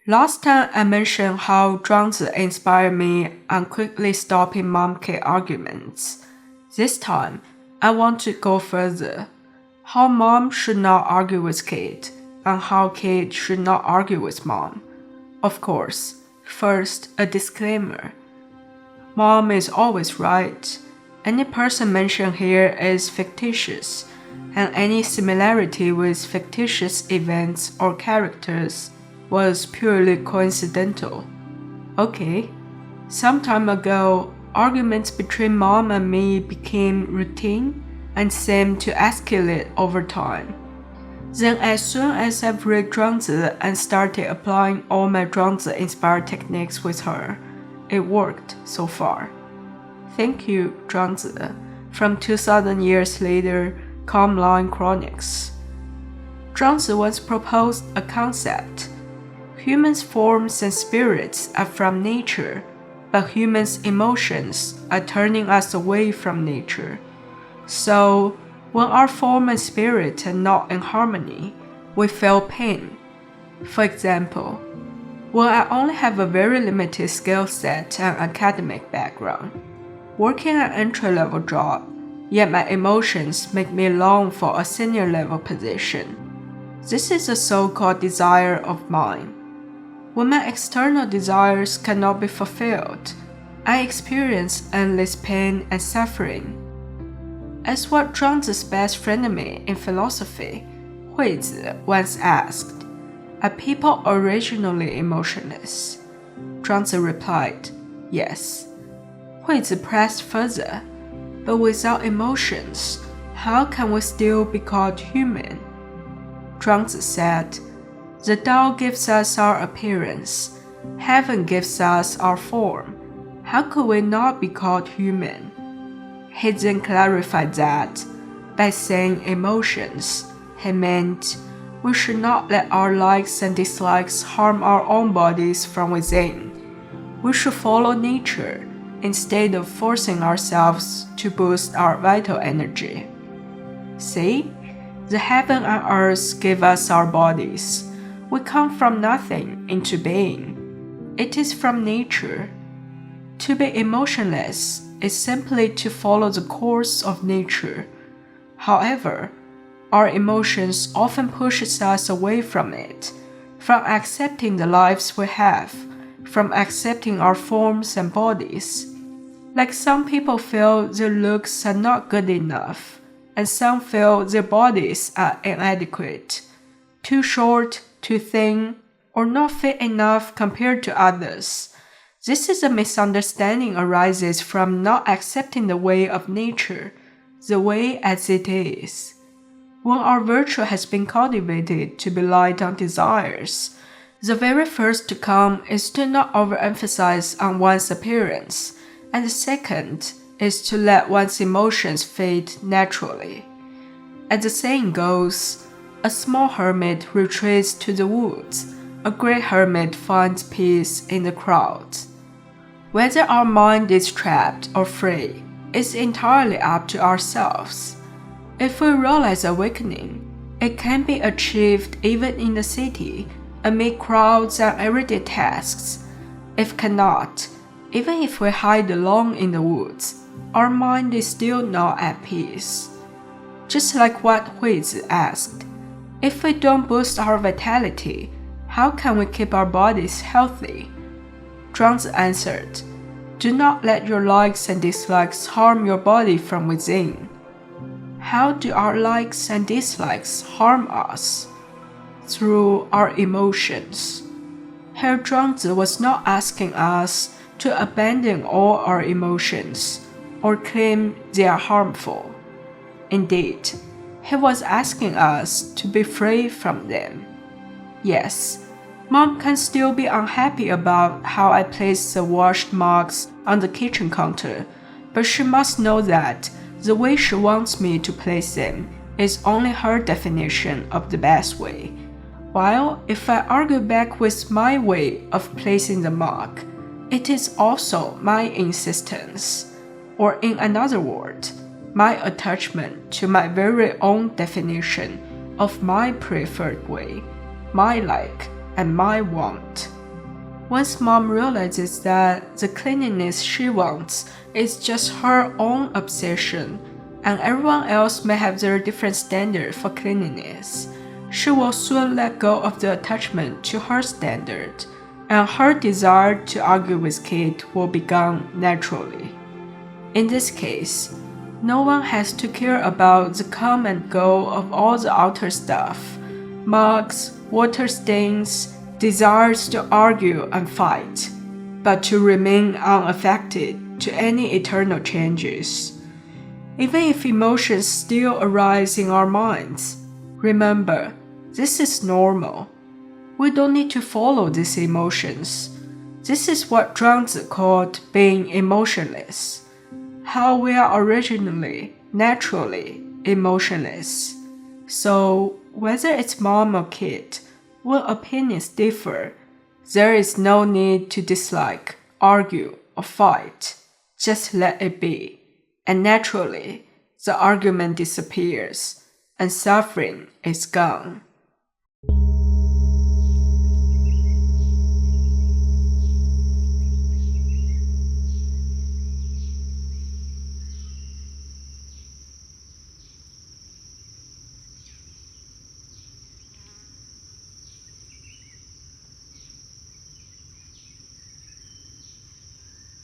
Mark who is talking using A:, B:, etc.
A: Last time I mentioned how Zhuangzi inspired me on quickly stopping mom-kid arguments. This time, I want to go further. How mom should not argue with kid, and how kid should not argue with mom. Of course, first, a disclaimer. Mom is always right. Any person mentioned here is fictitious, and any similarity with fictitious events or characters was purely coincidental. Okay, some time ago, arguments between mom and me became routine and seemed to escalate over time. Then as soon as I've read Zhuangzi and started applying all my Zhuangzi-inspired techniques with her, it worked so far. Thank you, Zhuangzi, from 2000 years later, Calm Line Chronics. Zhuangzi once proposed a concept. Humans' forms and spirits are from nature, but humans' emotions are turning us away from nature. So, when our form and spirit are not in harmony, we feel pain. For example, when I only have a very limited skill set and academic background, working an entry-level job, yet my emotions make me long for a senior-level position. This is a so-called desire of mine. When my external desires cannot be fulfilled, I experience endless pain and suffering. As what Zhuangzi's best frenemy in philosophy, Huizi, once asked, "Are people originally emotionless?" Zhuangzi replied, "Yes." Huizi pressed further, "But without emotions, how can we still be called human?" Zhuangzi said, "The Tao gives us our appearance. Heaven gives us our form. How could we not be called human?" He then clarified that, by saying emotions, he meant we should not let our likes and dislikes harm our own bodies from within. We should follow nature instead of forcing ourselves to boost our vital energy. See, the heaven and earth give us our bodies. We come from nothing into being. It is from nature. To be emotionless is simply to follow the course of nature. However, our emotions often pushes us away from it, from accepting the lives we have, from accepting our forms and bodies. Like some people feel their looks are not good enough, and some feel their bodies are inadequate, too short, too thin, or not fit enough compared to others. This is a misunderstanding arises from not accepting the way of nature, the way as it is. When our virtue has been cultivated to be light on desires, the very first to come is to not overemphasize on one's appearance, and the second is to let one's emotions fade naturally. As the saying goes, a small hermit retreats to the woods, a great hermit finds peace in the crowd. Whether our mind is trapped or free is entirely up to ourselves. If we realize awakening, it can be achieved even in the city, amid crowds and everyday tasks. If cannot, even if we hide alone in the woods, our mind is still not at peace. Just like what Huizi asked, if we don't boost our vitality, how can we keep our bodies healthy? Zhuangzi answered, "Do not let your likes and dislikes harm your body from within." How do our likes and dislikes harm us? Through our emotions. Here Zhuangzi was not asking us to abandon all our emotions or claim they are harmful. Indeed, he was asking us to be free from them. Yes, Mom can still be unhappy about how I place the washed mugs on the kitchen counter, but she must know that the way she wants me to place them is only her definition of the best way. While if I argue back with my way of placing the mug, it is also my insistence, or in another word, my attachment to my very own definition of my preferred way, my like, and my want. Once mom realizes that the cleanliness she wants is just her own obsession, and everyone else may have their different standard for cleanliness, she will soon let go of the attachment to her standard, and her desire to argue with kid will be gone naturally. In this case, no one has to care about the come and go of all the outer stuff, mugs, water stains, desires to argue and fight, but to remain unaffected to any eternal changes. Even if emotions still arise in our minds, remember, this is normal. We don't need to follow these emotions. This is what Zhuangzi called being emotionless. How we are originally, naturally, emotionless. So, whether it's mom or kid, when opinions differ, there is no need to dislike, argue, or fight. Just let it be. And naturally, the argument disappears, and suffering is gone.